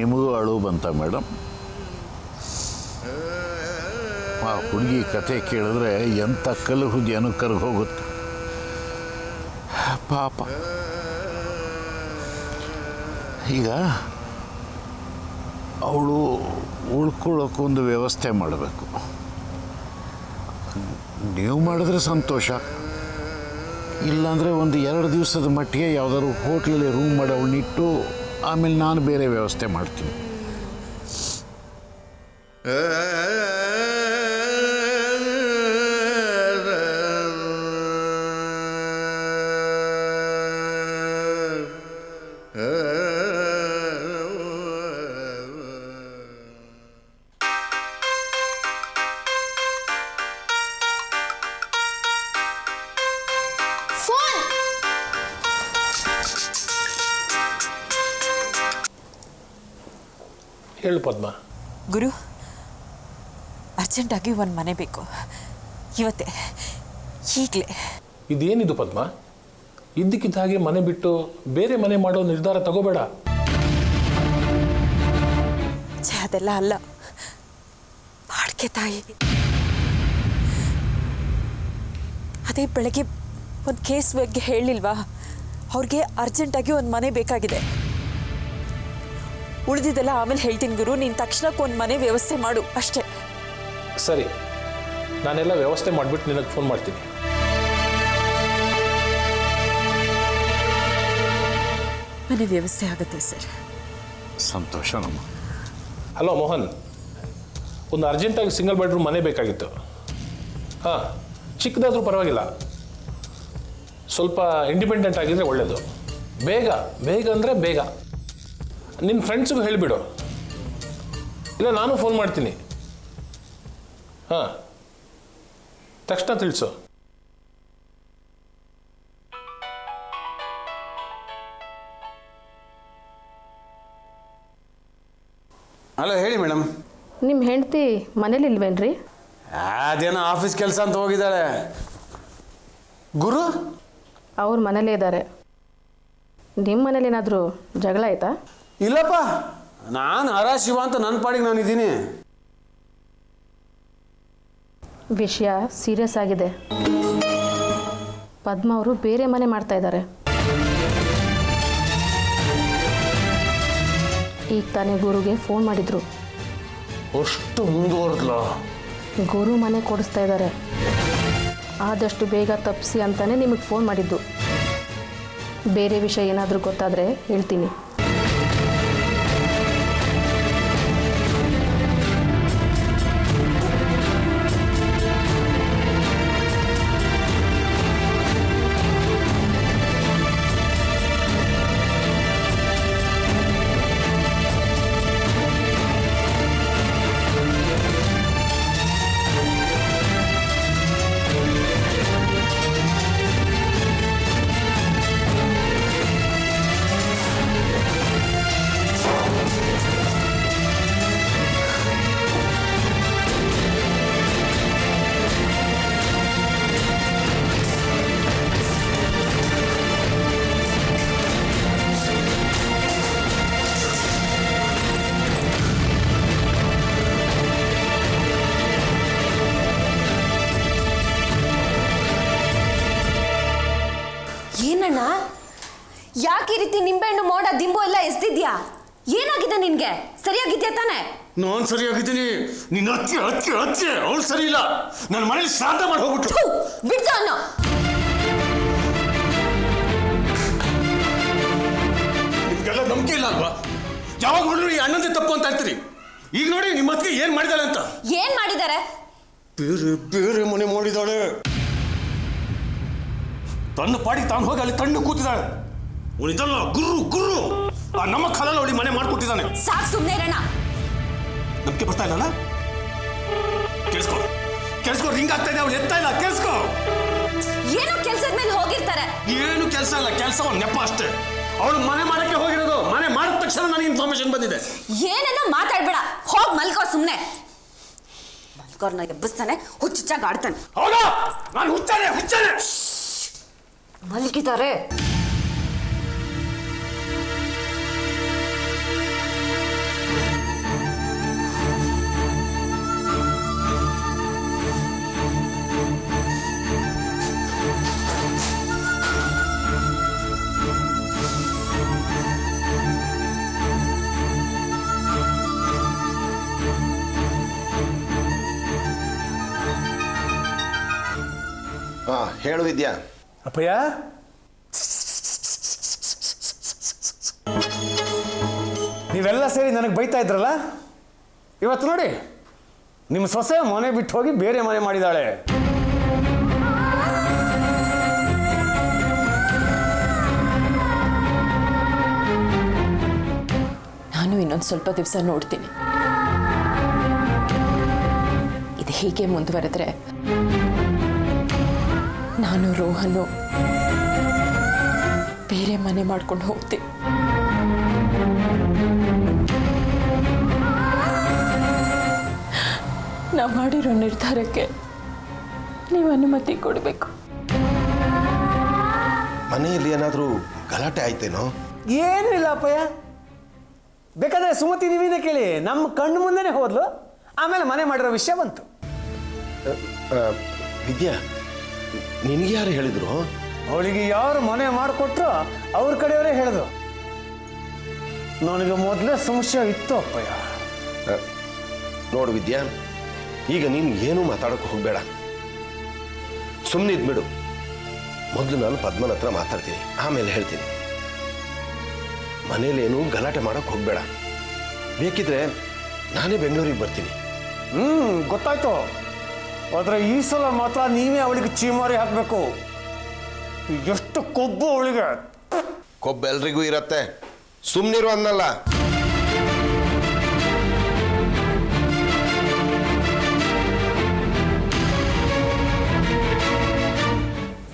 ನಿಮಗೂ ಅಳು ಬಂತ ಮೇಡಮ್? ಆ ಹುಡುಗಿ ಕತೆ ಕೇಳಿದ್ರೆ ಎಂಥ ಕಲ್ಲು ಹೃದಯನೂ ಕರಗಿ ಹೋಗುತ್ತೆ. ಪಾಪ. ಈಗ ಅವಳು ಉಳ್ಕೊಳ್ಳೋಕ್ಕೊಂದು ವ್ಯವಸ್ಥೆ ಮಾಡಬೇಕು. ನೀವು ಮಾಡಿದ್ರೆ ಸಂತೋಷ, ಇಲ್ಲಾಂದರೆ ಒಂದು 2 ದಿವಸದ ಮಟ್ಟಿಗೆ ಯಾವುದಾದ್ರು ಹೋಟ್ಲಲ್ಲಿ ರೂಮ್ ಮಾಡಿ ಅವಳನ್ನಿಟ್ಟು ಆಮೇಲೆ ನಾನು ಬೇರೆ ವ್ಯವಸ್ಥೆ ಮಾಡ್ತೀನಿ. ಹೇಳು ಪದ್ಮ. ಗುರು, ಅರ್ಜೆಂಟಾಗಿ ಒಂದು ಮನೆ ಬೇಕು ಇವತ್ತೇ, ಈಗಲೇ. ಇದೇನಿದು ಪದ್ಮ? ಇದ್ದಕ್ಕಿದ್ದ ಹಾಗೆ ಮನೆ ಬಿಟ್ಟು ಬೇರೆ ಮನೆ ಮಾಡೋ ನಿರ್ಧಾರ ತಗೋಬೇಡ. ಅದೆಲ್ಲ ಅಲ್ಲ, ಬಾಡ್ಕೆ ತಾಯಿ. ಅದೇ ಬೆಳಗ್ಗೆ ಒಂದು ಕೇಸ್ ಬಗ್ಗೆ ಹೇಳಿಲ್ವಾ, ಅವ್ರಿಗೆ ಅರ್ಜೆಂಟಾಗಿ ಒಂದು ಮನೆ ಬೇಕಾಗಿದೆ. ಉಳಿದಿದ್ದೆಲ್ಲ ಆಮೇಲೆ ಹೇಳ್ತೀನಿ ಗುರು, ನೀನು ತಕ್ಷಣಕ್ಕೆ ಒಂದು ಮನೆ ವ್ಯವಸ್ಥೆ ಮಾಡು ಅಷ್ಟೇ. ಸರಿ, ನಾನೆಲ್ಲ ವ್ಯವಸ್ಥೆ ಮಾಡಿಬಿಟ್ಟು ನಿನಗೆ ಫೋನ್ ಮಾಡ್ತೀನಿ. ಮನೆ ವ್ಯವಸ್ಥೆ ಆಗುತ್ತೆ ಸರ್. ಸಂತೋಷ ನಮ್ಮ. ಹಲೋ ಮೋಹನ್, ಒಂದು ಅರ್ಜೆಂಟಾಗಿ ಸಿಂಗಲ್ ಬೆಡ್ರೂಮ್ ಮನೆ ಬೇಕಾಗಿತ್ತು. ಹಾಂ, ಚಿಕ್ಕದಾದರೂ ಪರವಾಗಿಲ್ಲ, ಸ್ವಲ್ಪ ಇಂಡಿಪೆಂಡೆಂಟ್ ಆಗಿದ್ರೆ ಒಳ್ಳೆಯದು. ಬೇಗ ಬೇಗ ಅಂದರೆ ಬೇಗ. ನಿನ್ನ ಫ್ರೆಂಡ್ಸಿಗೂ ಹೇಳಿಬಿಡು, ಇಲ್ಲ ನಾನು ಫೋನ್ ಮಾಡ್ತೀನಿ. ಹಾಂ, ತಕ್ಷಣ ತಿಳಿಸು. ಹಲೋ, ಹೇಳಿ ಮೇಡಮ್. ನಿಮ್ಮ ಹೆಂಡತಿ ಮನೇಲಿ ಇಲ್ವೇನ್ರಿ? ಅದೇನೋ ಆಫೀಸ್ ಕೆಲಸ ಅಂತ ಹೋಗಿದ್ದಾಳೆ. ಗುರು ಅವ್ರ ಮನೇಲೇ ಇದ್ದಾರೆ. ನಿಮ್ಮ ಮನೇಲಿ ಏನಾದರೂ ಜಗಳ ಆಯ್ತಾ? ಇಲ್ಲಪ್ಪ, ನಾನು ಶಿವ ಅಂತ ನನ್ನ ಪಾಡಿಗೆ ನಾನಿದ್ದೀನಿ. ವಿಷಯ ಸೀರಿಯಸ್ ಆಗಿದೆ. ಪದ್ಮ ಅವರು ಬೇರೆ ಮನೆ ಮಾಡ್ತಾ ಇದ್ದಾರೆ. ಈಗ ತಾನೇ ಗುರುಗೆ ಫೋನ್ ಮಾಡಿದ್ರು. ಅಷ್ಟು ಮುಂದುವರೆದ್ಲ? ಗುರು ಮನೆ ಕೊಡಿಸ್ತಾ ಇದ್ದಾರೆ. ಆದಷ್ಟು ಬೇಗ ತಪ್ಪಿಸಿ ಅಂತಾನೆ ನಿಮಗೆ ಫೋನ್ ಮಾಡಿದ್ದು. ಬೇರೆ ವಿಷಯ ಏನಾದರೂ ಗೊತ್ತಾದರೆ ಹೇಳ್ತೀನಿ. ಏನಣ್ಣ, ಯಾಕೆ ಈ ರೀತಿ ನಿಂಬೆಹಣ್ಣು ಮೋಡ ದಿಂಬು ಎಲ್ಲ ಎಸ್ದಿದ್ಯಾ? ಏನಾಗಿದೆ ನಿನ್ಗೆ? ಸರಿಯಾಗಿದ್ಯಾ ತಾನೆ? ನಾನು ಸರಿಯಾಗಿದ್ದೀನಿ. ನಿನ್ನ ಅತ್ತೆ ಅತ್ತೆ ಅತ್ತೆ ಅವಳು ಸರಿ ಇಲ್ಲ. ನನ್ನ ಮನೇಲಿ ಶ್ರಾದ್ದ ಮಾಡಿ ಹೋಗ್ಬಿಟ್ಟು ಬಿಡ್ತ ಅನ್ನೋ. ನಿಮ್ಗೆಲ್ಲ ನಂಬಿಕೆ ಇಲ್ಲ ಅಲ್ವಾ? ಯಾವಾಗ ನೋಡಿದ್ರು ಈ ಅಣ್ಣಂದೇ ತಪ್ಪು ಅಂತ ಹೇಳ್ತೀರಿ. ಈಗ ನೋಡಿ ನಿಮ್ಮ ಅತ್ತಿಗೆ ಏನ್ ಮಾಡಿದಾಳೆ ಅಂತ. ಏನ್ ಮಾಡಿದ್ದಾರೆ? ಬೇರೆ ಬೇರೆ ಮನೆ ಮಾಡಿದಾಳೆ. ತನ್ನ ಪಾಡಿಗೆ ತಾನು ಹೋಗಿ ಅಲ್ಲಿ ತಣ್ಣು ಕೂತಿದ್ದಾಳೆ. ಉಳಿದಲ್ಲ ಗುರು ಗುರು ಆ ನಮ್ಮ ಕಾಲಲ್ಲಿ ಅವಳಿ ಮನೆ ಮಾಡ್ಕೊಟ್ಟಿದ್ದಾನೆ. ಸಾಕು, ಸುಮ್ಮನೆ ಇರೋಣ. ನಂಬಿಕೆ ಬರ್ತಾ ಇಲ್ಲಲ್ಲ? ಕೇಳಿಸ್ಕೊ ಕೇಳಿಸ್ಕೊ, ರಿಂಗ್ ಆಗ್ತಾ ಇದೆ, ಅವಳು ಎತ್ತಾ ಇಲ್ಲ. ಕೇಳಿಸ್ಕೊ. ಏನೋ ಕೆಲ್ಸದ ಮೇಲೆ ಹೋಗಿರ್ತಾರೆ. ಏನು ಕೆಲಸ ಇಲ್ಲ, ಕೆಲಸ ಒಂದು ನೆಪ ಅಷ್ಟೇ. ಅವಳು ಮನೆ ಮಾಡಕ್ಕೆ ಹೋಗಿರೋದು. ಮನೆ ಮಾಡಿದ ತಕ್ಷಣ ನನಗೆ ಇನ್ಫಾರ್ಮೇಶನ್ ಬಂದಿದೆ. ಏನೇನೋ ಮಾತಾಡ್ಬೇಡ, ಹೋಗ್ ಮಲ್ಕೋ ಸುಮ್ಮನೆ. ಮಲ್ಕೋರ್ನ ಎಬ್ಬಿಸ್ತಾನೆ, ಹುಚ್ಚಾಗ ಆಡ್ತಾನೆ. ಹೌದಾ? ನಾನು ಹುಚ್ಚಾನೆ ಹುಚ್ಚಾನೆ. ಮಲ್ಗಿದ್ದಾರೆ. ಹೇಳು ವಿದ್ಯಾ. ಅಪ್ಪಯ್ಯ, ನೀವೆಲ್ಲ ಸೇರಿ ನನಗೆ ಬೈತಾ ಇದ್ರಲ್ಲ, ಇವತ್ತು ನೋಡಿ ನಿಮ್ಮ ಸೊಸೆ ಮನೆ ಬಿಟ್ಟು ಹೋಗಿ ಬೇರೆ ಮನೆ ಮಾಡಿದಾಳೆ. ನಾನು ಇನ್ನೊಂದು ಸ್ವಲ್ಪ ದಿವಸ ನೋಡ್ತೀನಿ. ಇದು ಹೀಗೆ ಮುಂದುವರೆದ್ರೆ ನಾನು ರೋಹನ್ನು ಬೇರೆ ಮನೆ ಮಾಡ್ಕೊಂಡು ಹೋಗ್ತೀನಿ. ನಾ ಮಾಡಿರೋ ನಿರ್ಧಾರಕ್ಕೆ ನೀವು ಅನುಮತಿ ಕೊಡಬೇಕು. ಮನೆಯಲ್ಲಿ ಏನಾದರೂ ಗಲಾಟೆ ಆಯ್ತೇನೋ? ಏನೂ ಇಲ್ಲ ಅಪ್ಪಯ್ಯ. ಬೇಕಾದ್ರೆ ಸುಮತಿ ನೀವಿನೇ ಕೇಳಿ, ನಮ್ಮ ಕಣ್ಣು ಮುಂದೆನೇ ಹೋದ್ಲು, ಆಮೇಲೆ ಮನೆ ಮಾಡಿರೋ ವಿಷಯ ಬಂತು. ವಿದ್ಯಾ, ನಿನಗೆ ಯಾರು ಹೇಳಿದ್ರು? ಅವಳಿಗೆ ಯಾರು ಮನೆ ಮಾಡಿಕೊಟ್ರು ಅವ್ರ ಕಡೆಯವರೇ ಹೇಳಿದ್ರು. ನನಗೆ ಮೊದಲೇ ಸಂಶಯ ಇತ್ತು ಅಪ್ಪಯ್ಯ. ನೋಡು ವಿದ್ಯಾ, ಈಗ ನೀನು ಏನೂ ಮಾತಾಡೋಕೆ ಹೋಗಬೇಡ, ಸುಮ್ಮನೆ ಇದ್ಬಿಡು. ಮೊದಲು ನಾನು ಪದ್ಮನ ಹತ್ರ ಮಾತಾಡ್ತೀನಿ, ಆಮೇಲೆ ಹೇಳ್ತೀನಿ. ಮನೇಲೇನು ಗಲಾಟೆ ಮಾಡೋಕೆ ಹೋಗಬೇಡ. ಬೇಕಿದ್ರೆ ನಾನೇ ಬೆಂಗಳೂರಿಗೆ ಬರ್ತೀನಿ. ಗೊತ್ತಾಯ್ತು. ಆದರೆ ಈ ಸಲ ಮಾತ್ರ ನೀವೇ ಅವಳಿಗೆ ಚೀಮಾರಿ ಹಾಕಬೇಕು. ಎಷ್ಟು ಕೊಬ್ಬು ಅವಳಿಗೆ. ಕೊಬ್ಬು ಎಲ್ರಿಗೂ ಇರತ್ತೆ, ಸುಮ್ಮನಿರು ಅನ್ನಲ್ಲ.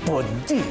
ಬುದ್ಧಿ.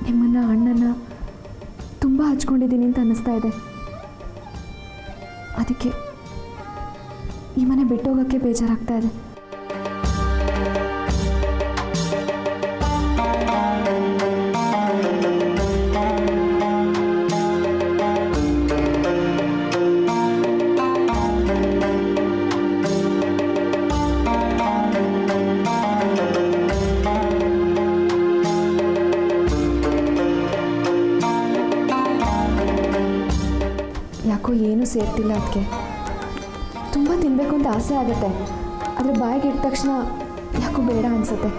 ನಿಮ್ಮನ್ನು ಅಣ್ಣನ ತುಂಬ ಹಚ್ಕೊಂಡಿದ್ದೀನಿ ಅಂತ ಅನ್ನಿಸ್ತಾ ಇದೆ. ಅದಕ್ಕೆ ಈ ಮನೆ ಬಿಟ್ಟೋಗೋಕ್ಕೆ ಬೇಜಾರಾಗ್ತಾ ಇದೆ. ಯಾಕೋ ಏನೂ ಸೇರ್ತಿಲ್ಲ. ಅದಕ್ಕೆ ತುಂಬ ತಿನ್ನಬೇಕು ಅಂತ ಆಸೆ ಆಗುತ್ತೆ, ಆದರೆ ಬಾಯಿಗೆ ಇಟ್ಟ ತಕ್ಷಣ ಯಾಕೋ ಬೇಡ ಅನಿಸುತ್ತೆ.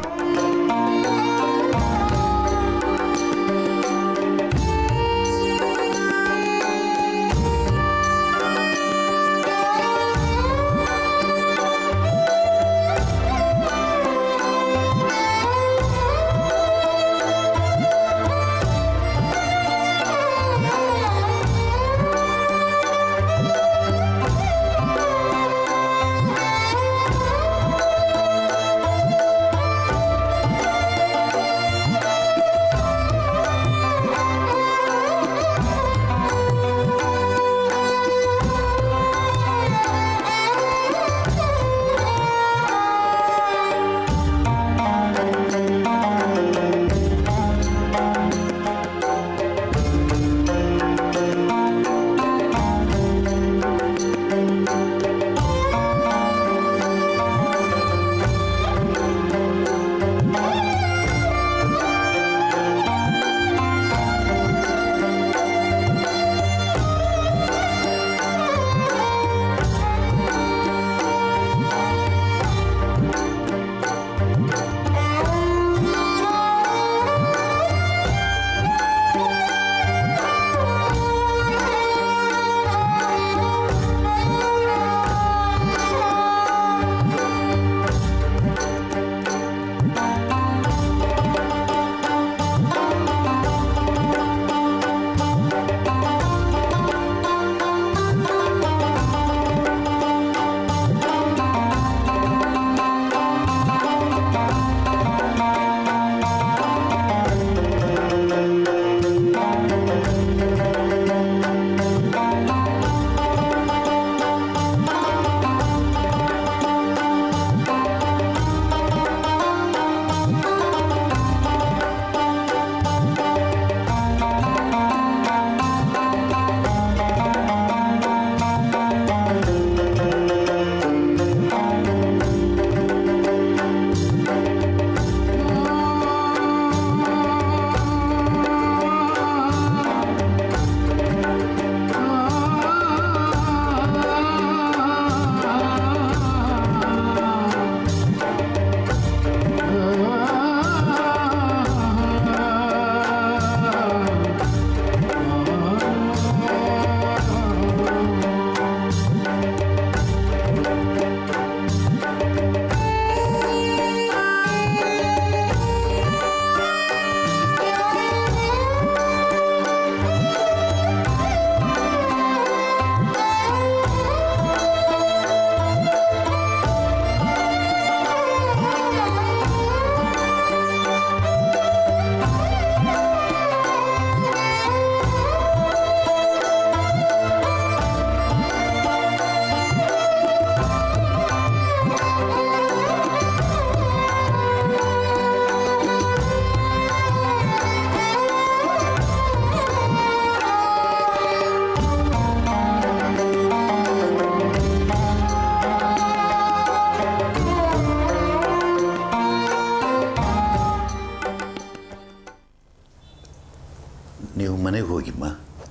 ನೀವು ಮನೆಗೆ ಹೋಗಿಮ್ಮ,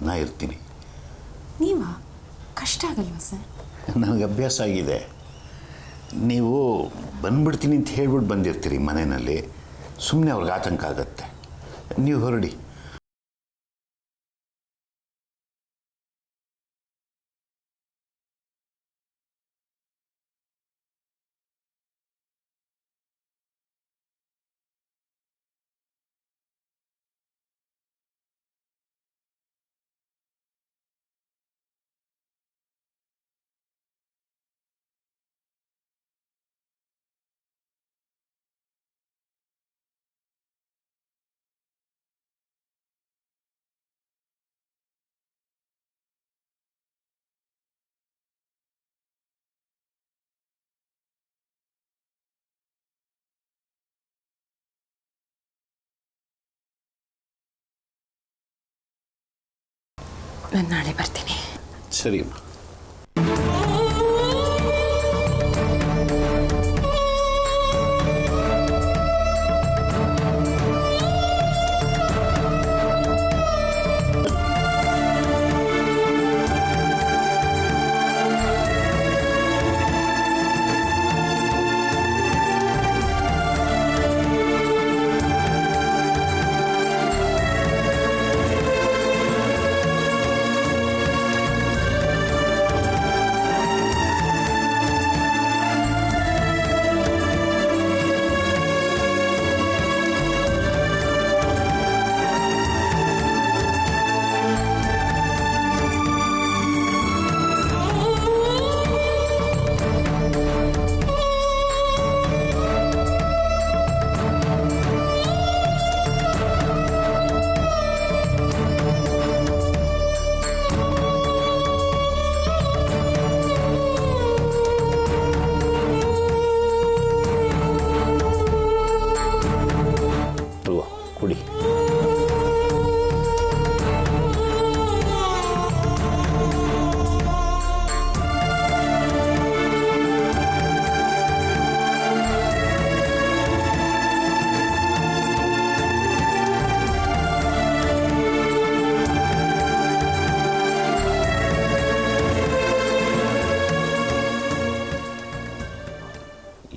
ನಾ ಇರ್ತೀನಿ. ನೀವಾ? ಕಷ್ಟ ಆಗಲ್ವಾ ಸರ್? ನನಗೆ ಅಭ್ಯಾಸ ಆಗಿದೆ. ನೀವು ಬಂದ್ಬಿಡ್ತೀನಿ ಅಂತ ಹೇಳ್ಬಿಟ್ಟು ಬಂದಿರ್ತೀರಿ ಮನೆಯಲ್ಲಿ, ಸುಮ್ಮನೆ ಅವ್ರಿಗೆ ಆತಂಕ ಆಗತ್ತೆ. ನೀವು ಹೊರಡಿ. ನಾನು ನಾಳೆ ಬರ್ತೀನಿ. ಸರಿಯಮ್ಮ. ಕುಡಿ.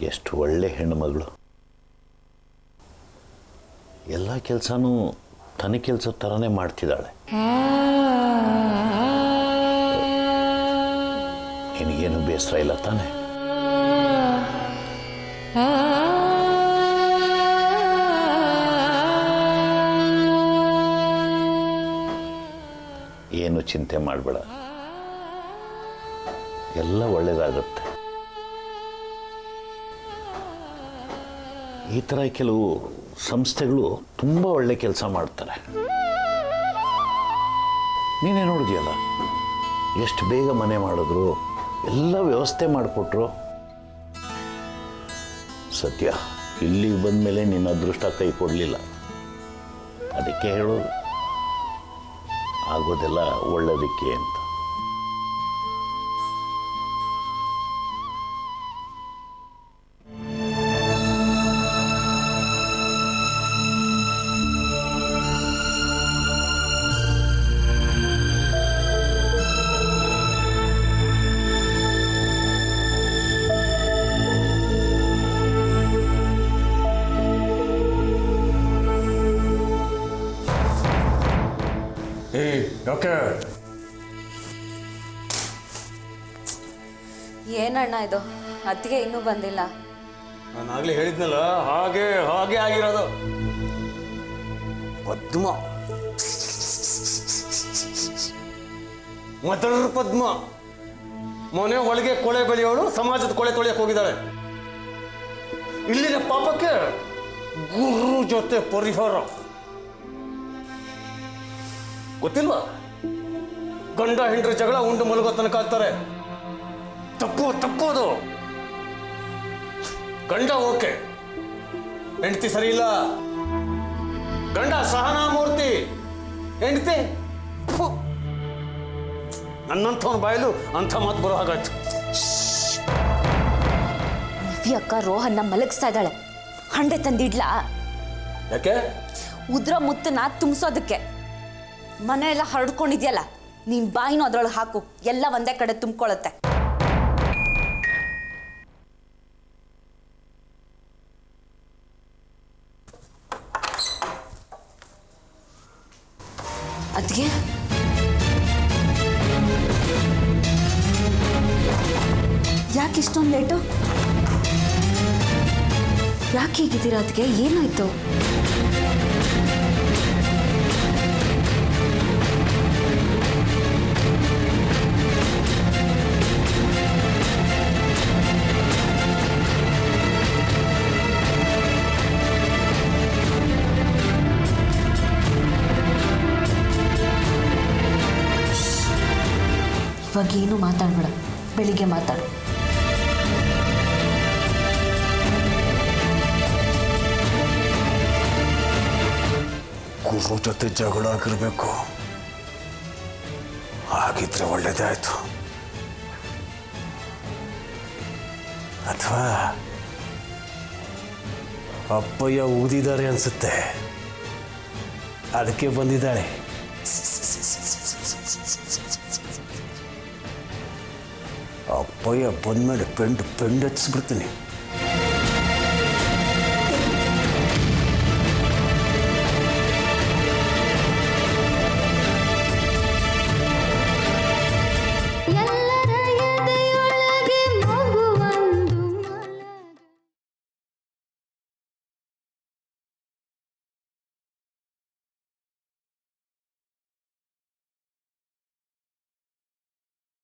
ಎಷ್ಟು ಒಳ್ಳೆ ಹೆಣ್ಣುಮಗಳು. ಎಲ್ಲ ಕೆಲಸನೂ ತನ್ನ ಕೆಲಸ ಥರನೇ ಮಾಡ್ತಿದ್ದಾಳೆ. ನಿನಗೇನು ಬೇಸರ ಇಲ್ಲ ತಾನೆ? ಏನು ಚಿಂತೆ ಮಾಡಬೇಡ, ಎಲ್ಲ ಒಳ್ಳೆಯದಾಗುತ್ತೆ. ಈ ಥರ ಕೆಲವು ಸಂಸ್ಥೆಗಳು ತುಂಬ ಒಳ್ಳೆ ಕೆಲಸ ಮಾಡ್ತಾರೆ. ನೀನೇ ನೋಡಿದ್ಯಲ್ಲ, ಎಷ್ಟು ಬೇಗ ಮನೆ ಮಾಡಿದ್ರು, ಎಲ್ಲ ವ್ಯವಸ್ಥೆ ಮಾಡಿಕೊಟ್ರು. ಸತ್ಯ, ಇಲ್ಲಿಗೆ ಬಂದ ಮೇಲೆ ನಿನ್ನ ಅದೃಷ್ಟ ಕೈ ಕೊಡಲಿಲ್ಲ. ಅದಕ್ಕೆ ಹೇಳೋದು, ಆಗೋದೆಲ್ಲ ಒಳ್ಳೆಯದಕ್ಕೆ ಅಂತ. ಓಕೆ. ಏನಣ್ಣ ಇದು, ಅತ್ತಿಗೆ ಇನ್ನೂ ಬಂದಿಲ್ಲ? ನಾನು ಆಗ್ಲೇ ಹೇಳಿದ್ನಲ್ಲ, ಹಾಗೆ ಹಾಗೆ ಆಗಿರೋದು. ಪದ್ಮ, ಮದರ್ ಪದ್ಮ, ಮನೆ ಒಳಗೆ ಕೊಳೆ ಬೆಳೆಯೋಳು ಸಮಾಜದ ಕೊಳೆ ತೊಳೆಯಕ್ಕೆ ಹೋಗಿದ್ದಾಳೆ. ಇಲ್ಲಿನ ಪಾಪಕ್ಕೆ ಗುರು ಜೊತೆ ಪರಿಹಾರ ಗೊತ್ತಿಲ್ವಾ? ಗಂಡ ಹೆಂಡ್ರ ಜಗಳ ಉಂಡು ಮಲಗೋ ತನಕ ಆಗ್ತಾರೆ. ತಪ್ಪೋದು. ಗಂಡ ಓಕೆ, ಹೆಂಡತಿ ಸರಿ ಇಲ್ಲ. ಗಂಡ ಸಹನಾ ಮೂರ್ತಿ, ಹೆಂಡತಿ ನನ್ನಂಥವನ ಬಾಯಲು ಅಂಥ ಮಾತು ಬರೋ ಹಾಗಾಯ್ತು. ನಿವ್ಯ ಅಕ್ಕ ರೋಹನ್ನ ಮಲಗಿಸ್ತಾ ಇದ್ದಾಳೆ. ಹಂಡೆ ತಂದಿಡ್ಲಾ? ಯಾಕೆ? ಉದ್ರ ಮುತ್ತನ್ನ ತುಂಬಿಸೋದಕ್ಕೆ. ಮನೆ ಎಲ್ಲ ಹರಡ್ಕೊಂಡಿದ್ಯಲ್ಲ, ನೀನ್ ಬಾಯಿನೂ ಅದ್ರೊಳಗೆ ಹಾಕು, ಎಲ್ಲ ಒಂದೇ ಕಡೆ ತುಂಬ್ಕೊಳತ್ತೆ. ಅದ್ಗೆ ಯಾಕೆ ಇಷ್ಟೊಂದು ಲೇಟು? ಯಾಕೆ ಹೀಗಿದ್ದೀರಾ ಅದಕ್ಕೆ? ಏನಾಯ್ತು? ಇವಾಗ ಏನು ಮಾತಾಡ್ಬೇಡ, ಬೆಳಿಗ್ಗೆ ಮಾತಾಡು. ಗುರು ಜೊತೆ ಜಗಳ ಆಗಿರ್ಬೇಕು, ಹಾಗಿದ್ರೆ ಒಳ್ಳೇದೇ ಆಯ್ತು. ಅಥವಾ ಅಪ್ಪಯ್ಯ ಊದಿದ್ದಾರೆ ಅನ್ಸುತ್ತೆ, ಅದಕ್ಕೆ ಬಂದಿದ್ದಾಳೆ. ಅಪ್ಪಯ್ಯ ಬಂದ್ಮೇಲೆ ಪೆಂಡು ಹಚ್ಚಿಸ್ಬಿಡ್ತೀನಿ.